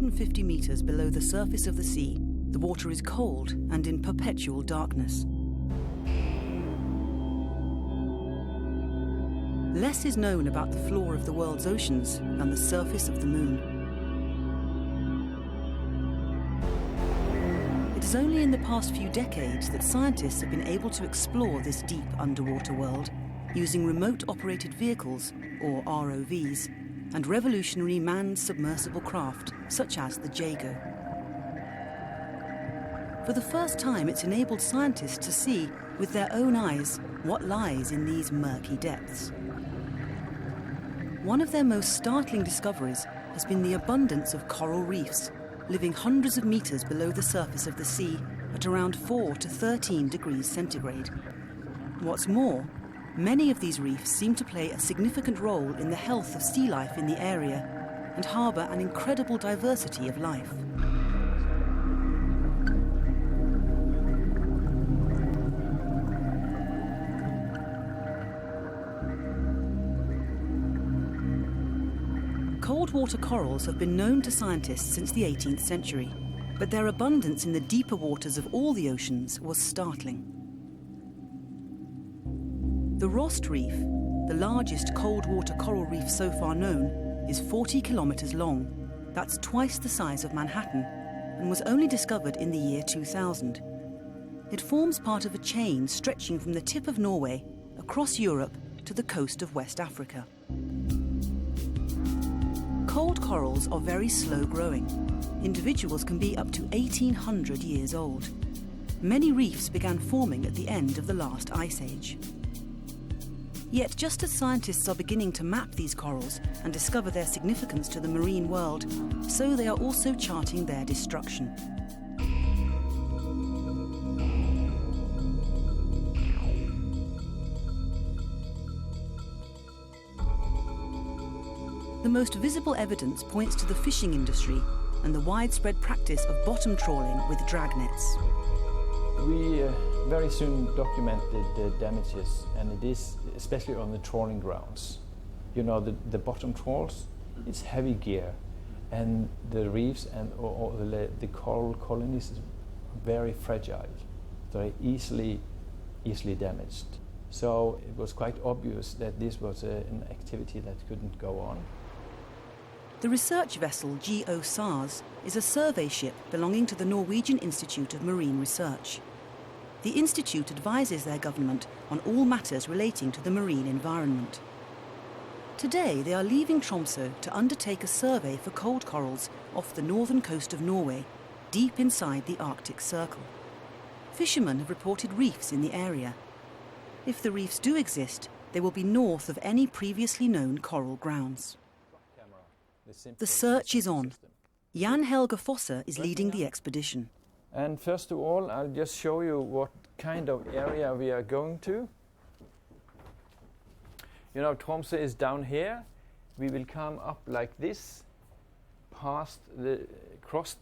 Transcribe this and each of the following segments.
150 meters below the surface of the sea, the water is cold and in perpetual darkness. Less is known about the floor of the world's oceans than the surface of the moon. It is only in the past few decades that scientists have been able to explore this deep underwater world using remote-operated vehicles, or ROVs, and revolutionary manned submersible craft, such as the Jago. For the first time, it's enabled scientists to see, with their own eyes, what lies in these murky depths. One of their most startling discoveries has been the abundance of coral reefs, living hundreds of meters below the surface of the sea at around 4 to 13 degrees centigrade. What's more, many of these reefs seem to play a significant role in the health of sea life in the area and harbour an incredible diversity of life. Cold-water corals have been known to scientists since the 18th century, but their abundance in the deeper waters of all the oceans was startling. The Rost Reef, the largest cold-water coral reef so far known, is 40 kilometers long. That's twice the size of Manhattan, and was only discovered in the year 2000. It forms part of a chain stretching from the tip of Norway across Europe to the coast of West Africa. Cold corals are very slow-growing. Individuals can be up to 1,800 years old. Many reefs began forming at the end of the last ice age. Yet, just as scientists are beginning to map these corals and discover their significance to the marine world, so they are also charting their destruction. The most visible evidence points to the fishing industry and the widespread practice of bottom trawling with drag nets. We very soon documented the damages, and it is especially on the trawling grounds. You know, the bottom trawls, it's heavy gear, and the reefs and the coral colonies is very fragile, very easily damaged. So it was quite obvious that this was an activity that couldn't go on. The research vessel geosod is a survey ship belonging to the Norwegian Institute of Marine Research. The institute advises their government on all matters relating to the marine environment. Today they are leaving Tromsø to undertake a survey for cold corals off the northern coast of Norway, deep inside the Arctic Circle. Fishermen have reported reefs in the area. If the reefs do exist, they will be north of any previously known coral grounds. The search is on. Jan Helge Fosse is leading the expedition. And first of all, I'll just show you what kind of area we are going to. You know, Tromsø is down here. We will come up like this, cross the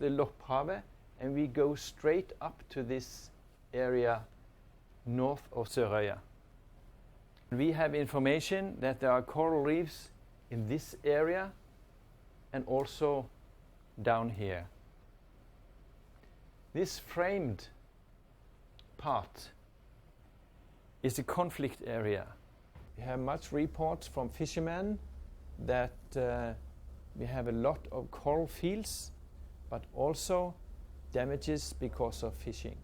Lopphavet, and we go straight up to this area north of Sørøya. We have information that there are coral reefs in this area and also down here. This framed part is a conflict area. We have much reports from fishermen that we have a lot of coral fields, but also damages because of fishing.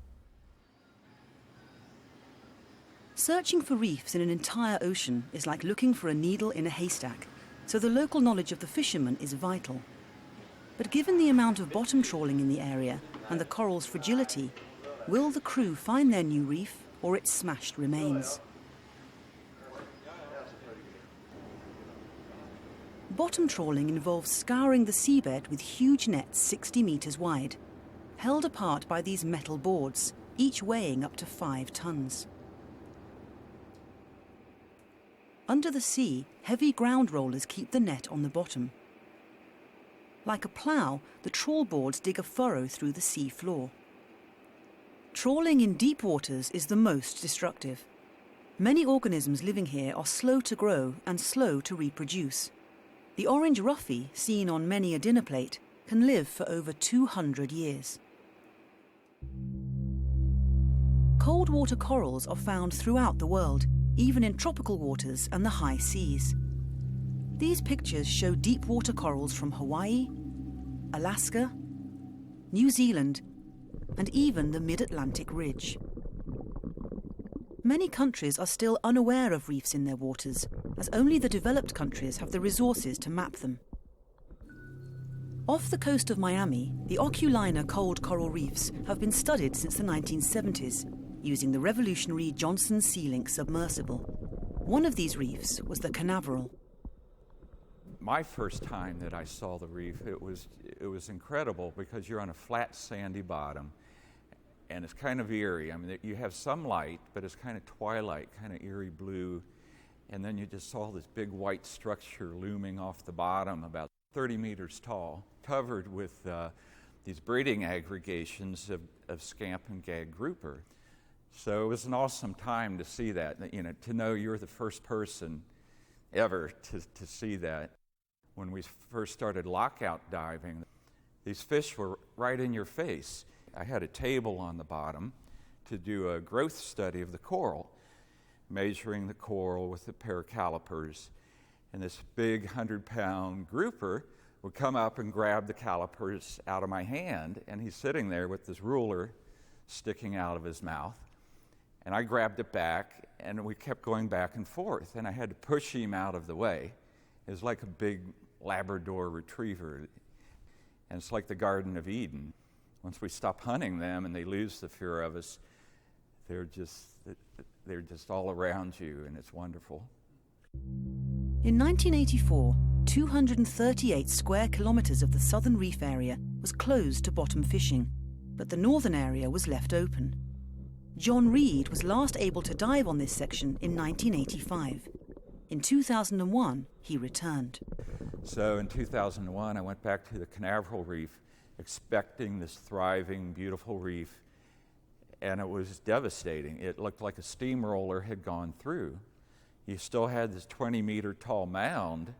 Searching for reefs in an entire ocean is like looking for a needle in a haystack, so the local knowledge of the fishermen is vital. But given the amount of bottom trawling in the area and the coral's fragility, will the crew find their new reef or its smashed remains? Bottom trawling involves scouring the seabed with huge nets 60 meters wide, held apart by these metal boards, each weighing up to 5 tons. Under the sea, heavy ground rollers keep the net on the bottom. Like a plough, the trawl boards dig a furrow through the sea floor. Trawling in deep waters is the most destructive. Many organisms living here are slow to grow and slow to reproduce. The orange roughy, seen on many a dinner plate, can live for over 200 years. Cold water corals are found throughout the world, even in tropical waters and the high seas. These pictures show deep water corals from Hawaii, Alaska, New Zealand, and even the mid-Atlantic ridge. Many countries are still unaware of reefs in their waters, as only the developed countries have the resources to map them. Off the coast of Miami, the Oculina cold coral reefs have been studied since the 1970s, using the revolutionary Johnson Sea-Link submersible. One of these reefs was the Canaveral. My first time that I saw the reef, it was incredible because you're on a flat, sandy bottom, and it's kind of eerie. I mean, you have some light, but it's kind of twilight, kind of eerie blue, and then you just saw this big white structure looming off the bottom, about 30 meters tall, covered with these breeding aggregations of scamp and gag grouper. So it was an awesome time to see that, to know you're the first person ever to see that. When we first started lockout diving, these fish were right in your face. I had a table on the bottom to do a growth study of the coral, measuring the coral with a pair of calipers. And this big 100-pound grouper would come up and grab the calipers out of my hand, and he's sitting there with this ruler sticking out of his mouth. And I grabbed it back, and we kept going back and forth, and I had to push him out of the way. It was like a big Labrador retriever, and it's like the Garden of Eden. Once we stop hunting them and they lose the fear of us, they're just all around you, and it's wonderful. In 1984, 238 square kilometres of the southern reef area was closed to bottom fishing, but the northern area was left open. John Reed was last able to dive on this section in 1985. In 2001, he returned. So in 2001, I went back to the Canaveral Reef, expecting this thriving, beautiful reef, and it was devastating. It looked like a steamroller had gone through. You still had this 20-meter tall mound,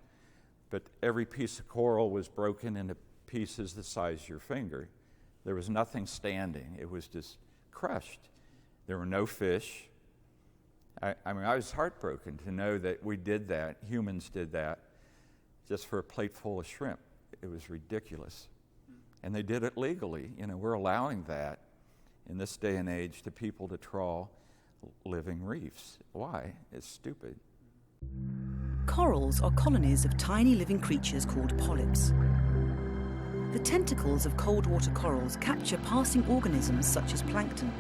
but every piece of coral was broken into pieces the size of your finger. There was nothing standing. It was just crushed. There were no fish. I was heartbroken to know that we did that, humans did that, just for a plate full of shrimp. It was ridiculous. And they did it legally. We're allowing that in this day and age to people to trawl living reefs. Why? It's stupid. Corals are colonies of tiny living creatures called polyps. The tentacles of cold water corals capture passing organisms such as plankton.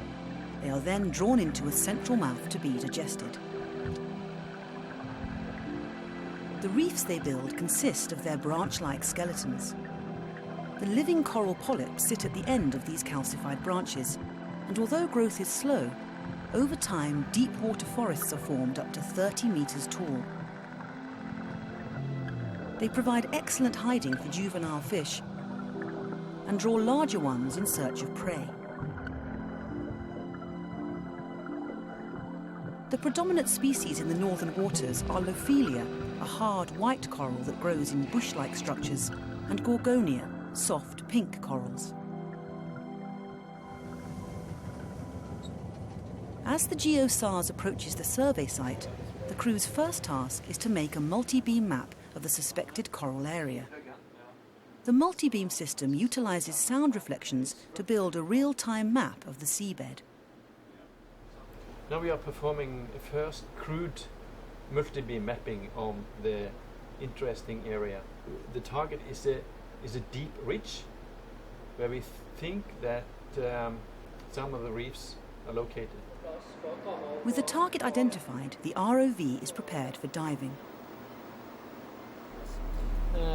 They are then drawn into a central mouth to be digested. The reefs they build consist of their branch-like skeletons. The living coral polyps sit at the end of these calcified branches, and although growth is slow, over time deep water forests are formed up to 30 meters tall. They provide excellent hiding for juvenile fish and draw larger ones in search of prey. The predominant species in the northern waters are Lophelia, a hard white coral that grows in bush-like structures, and Gorgonia, soft pink corals. As the GeoSARS approaches the survey site, the crew's first task is to make a multi-beam map of the suspected coral area. The multi-beam system utilizes sound reflections to build a real-time map of the seabed. Now we are performing a first crude multi-beam mapping on the interesting area. The target is a deep ridge where we think that some of the reefs are located. With the target identified, the ROV is prepared for diving.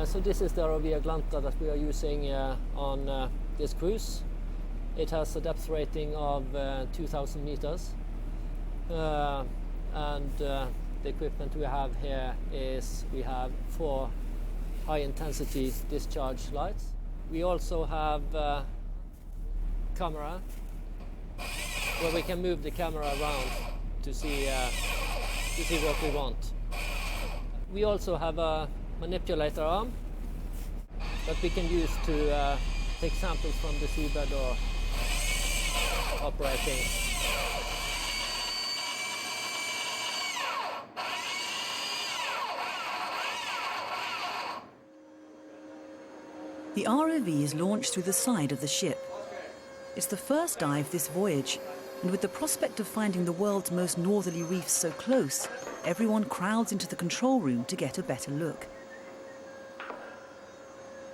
So this is the ROV Atlanta that we are using on this cruise. It has a depth rating of 2,000 meters. And the equipment we have here is we have 4 high-intensity discharge lights. We also have a camera where we can move the camera around to see what we want. We also have a manipulator arm that we can use to take samples from the seabed or operating. The ROV is launched through the side of the ship. It's the first dive this voyage, and with the prospect of finding the world's most northerly reefs so close, everyone crowds into the control room to get a better look.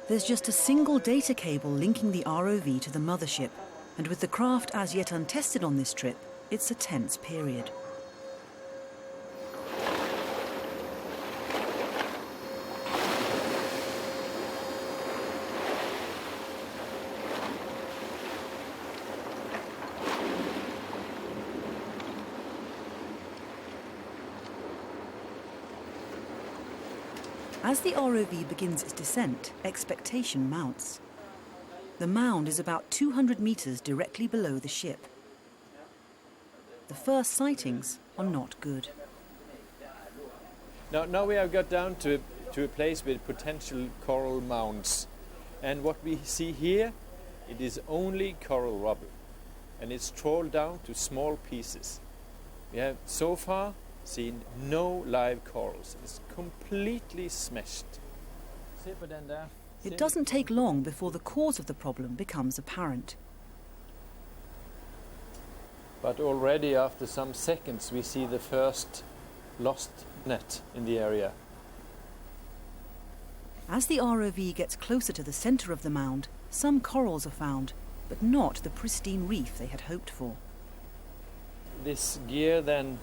There's just a single data cable linking the ROV to the mothership, and with the craft as yet untested on this trip, it's a tense period. As the ROV begins its descent, expectation mounts. The mound is about 200 metres directly below the ship. The first sightings are not good. Now we have got down to a place with potential coral mounds. And what we see here, it is only coral rubble. And it's trawled down to small pieces. We have so far seen no live corals. It's completely smashed. It doesn't take long before the cause of the problem becomes apparent. But already after some seconds we see the first lost net in the area. As the ROV gets closer to the centre of the mound, some corals are found, but not the pristine reef they had hoped for. This gear then,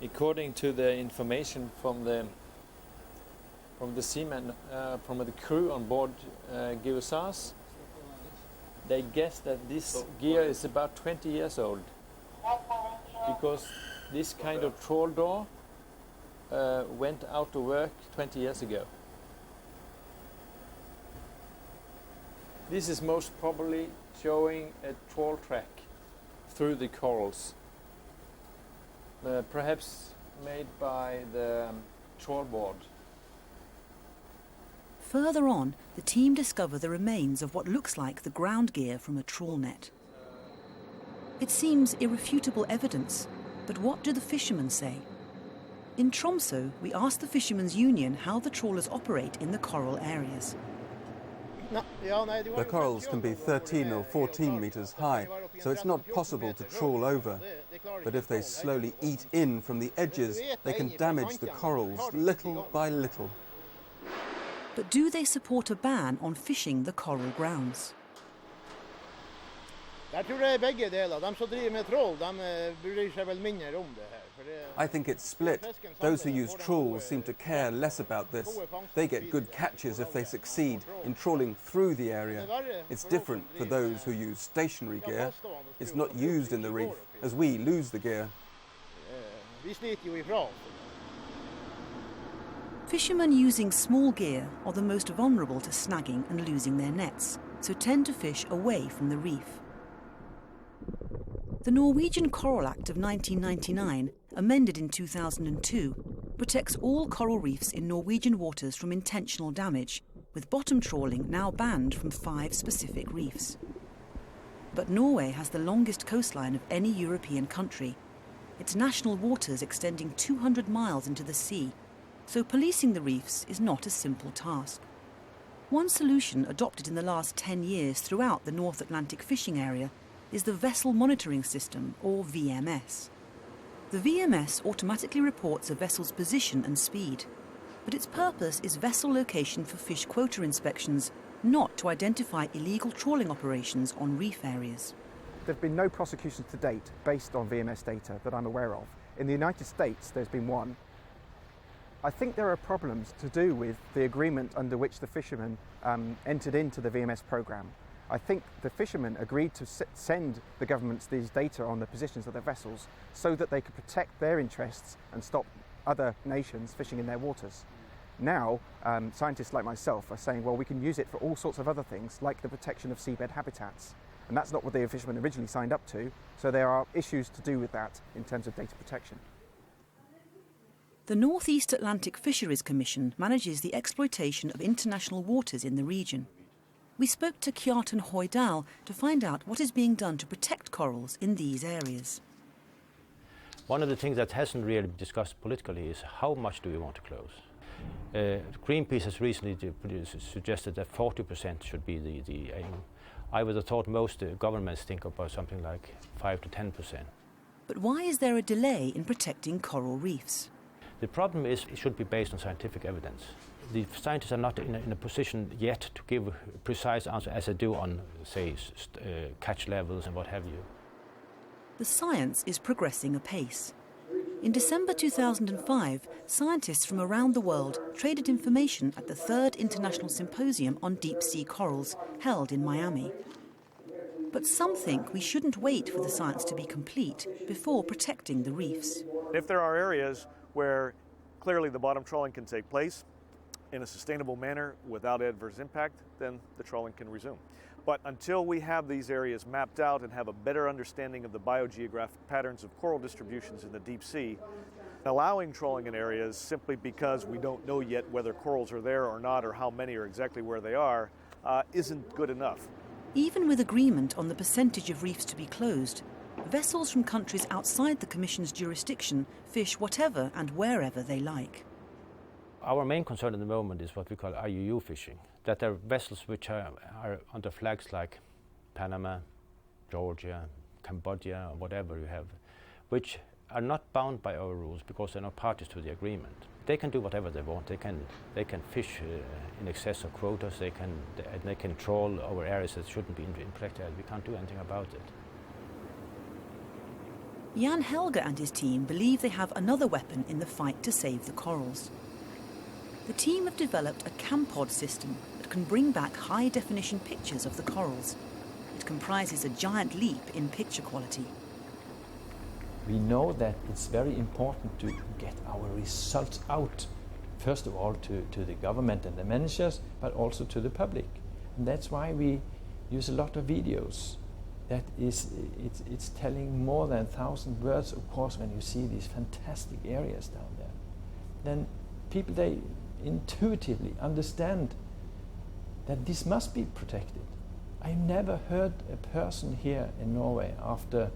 according to the information from the seamen, from the crew on board geosods, they guess that this gear is about 20 years old, because this kind of trawl door went out of work 20 years ago. This is most probably showing a trawl track through the corals. Perhaps made by the trawl board. Further on, the team discover the remains of what looks like the ground gear from a trawl net. It seems irrefutable evidence, but what do the fishermen say? In Tromsø, we asked the Fishermen's Union how the trawlers operate in the coral areas. The corals can be 13 or 14 metres high, so it's not possible to trawl over. But if they slowly eat in from the edges, they can damage the corals little by little. But do they support a ban on fishing the coral grounds? I think it's split. Those who use trawls seem to care less about this. They get good catches if they succeed in trawling through the area. It's different for those who use stationary gear. It's not used in the reef, as we lose the gear. Fishermen using small gear are the most vulnerable to snagging and losing their nets, so tend to fish away from the reef. The Norwegian Coral Act of 1999, amended in 2002, protects all coral reefs in Norwegian waters from intentional damage, with bottom trawling now banned from 5 specific reefs. But Norway has the longest coastline of any European country, its national waters extending 200 miles into the sea, so policing the reefs is not a simple task. One solution adopted in the last 10 years throughout the North Atlantic fishing area is the Vessel Monitoring System, or VMS. The VMS automatically reports a vessel's position and speed, but its purpose is vessel location for fish quota inspections, not to identify illegal trawling operations on reef areas. There have been no prosecutions to date based on VMS data that I'm aware of. In the United States, there's been one. I think there are problems to do with the agreement under which the fishermen entered into the VMS program. I think the fishermen agreed to send the governments these data on the positions of their vessels so that they could protect their interests and stop other nations fishing in their waters. Now, scientists like myself are saying, well, we can use it for all sorts of other things, like the protection of seabed habitats. And that's not what the fishermen originally signed up to, so there are issues to do with that in terms of data protection. The North East Atlantic Fisheries Commission manages the exploitation of international waters in the region. We spoke to Kjartan Hoydal to find out what is being done to protect corals in these areas. One of the things that hasn't really been discussed politically is how much do we want to close. Greenpeace has recently suggested that 40% should be the aim. I would have thought most governments think about something like 5 to 10%. But why is there a delay in protecting coral reefs? The problem is it should be based on scientific evidence. The scientists are not in a position yet to give a precise answer as they do on, say, catch levels and what have you. The science is progressing apace. In December 2005, scientists from around the world traded information at the 3rd International Symposium on Deep Sea Corals, held in Miami. But some think we shouldn't wait for the science to be complete before protecting the reefs. If there are areas where clearly the bottom trawling can take place in a sustainable manner without adverse impact, then the trawling can resume. But until we have these areas mapped out and have a better understanding of the biogeographic patterns of coral distributions in the deep sea, allowing trawling in areas simply because we don't know yet whether corals are there or not or how many or exactly where they are isn't good enough. Even with agreement on the percentage of reefs to be closed, vessels from countries outside the Commission's jurisdiction fish whatever and wherever they like. Our main concern at the moment is what we call IUU fishing, that there are vessels which are under flags like Panama, Georgia, Cambodia, or whatever you have, which are not bound by our rules because they're not parties to the agreement. They can do whatever they want. They can fish in excess of quotas. They can trawl over areas that shouldn't be protected. We can't do anything about it. Jan Helge and his team believe they have another weapon in the fight to save the corals. The team have developed a CamPod system that can bring back high-definition pictures of the corals. It comprises a giant leap in picture quality. We know that it's very important to get our results out, first of all to the government and the managers, but also to the public. And that's why we use a lot of videos. It's telling more than 1,000 words, of course, when you see these fantastic areas down there. Then people, they intuitively understand that this must be protected. I never heard a person here in Norway, after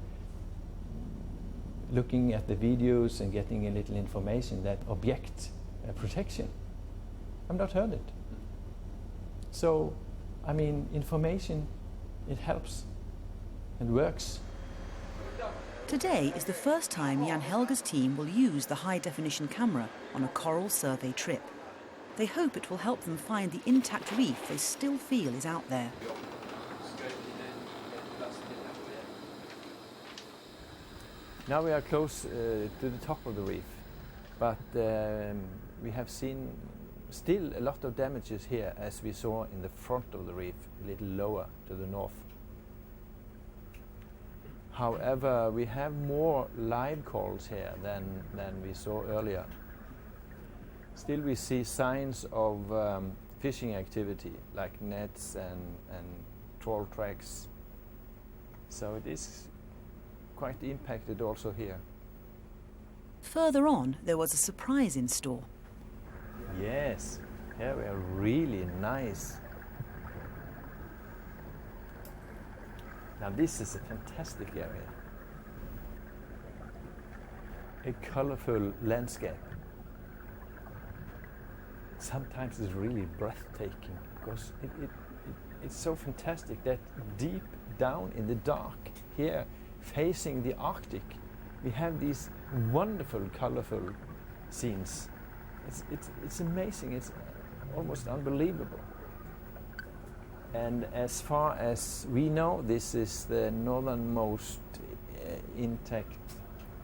looking at the videos and getting a little information, that object protection. I've not heard it. So, I mean, information, it helps and works. Today is the first time Jan Helge's team will use the high-definition camera on a coral survey trip. They hope it will help them find the intact reef they still feel is out there. Now we are close to the top of the reef, but we have seen still a lot of damages here, as we saw in the front of the reef, a little lower to the north. However, we have more live corals here than we saw earlier. Still we see signs of fishing activity, like nets and trawl tracks. So it is quite impacted also here. Further on, there was a surprise in store. Yes, here we are really nice. Now this is a fantastic area. A colorful landscape. Sometimes it's really breathtaking because it's so fantastic that deep down in the dark here, facing the Arctic, we have these wonderful, colorful scenes. It's amazing. It's almost unbelievable. And as far as we know, this is the northernmost intact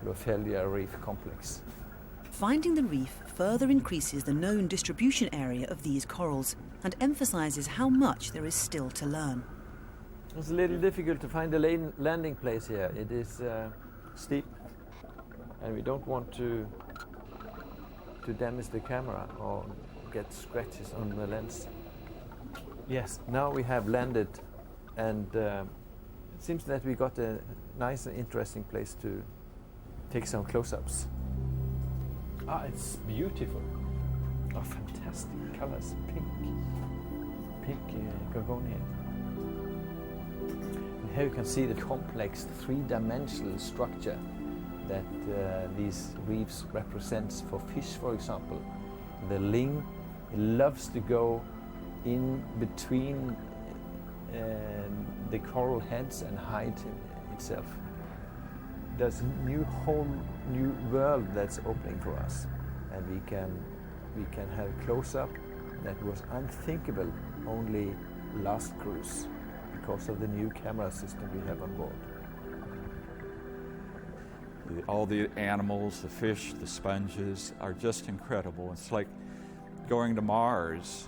Lophelia reef complex. Finding the reef further increases the known distribution area of these corals and emphasises how much there is still to learn. It's a little difficult to find a landing place here. It is steep, and we don't want to damage the camera or get scratches on the lens. Yes, now we have landed, and it seems that we got a nice and interesting place to take some close-ups. Ah, it's beautiful. Oh, fantastic colors. Pink gorgonia. And here you can see the complex three-dimensional structure that these reefs represents for fish, for example. The ling loves to go in between the coral heads and hide itself. There's a whole new world that's opening for us, and we can have close-up that was unthinkable only last cruise because of the new camera system we have on board. All the animals, the fish, the sponges are just incredible. It's like going to Mars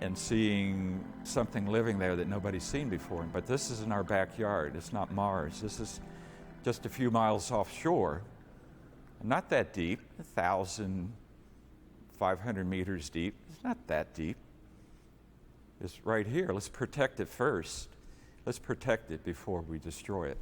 and seeing something living there that nobody's seen before. But this is in our backyard. It's not Mars. This is just a few miles offshore. Not that deep, 1,500 meters deep. It's not that deep. It's right here. Let's protect it first. Let's protect it before we destroy it.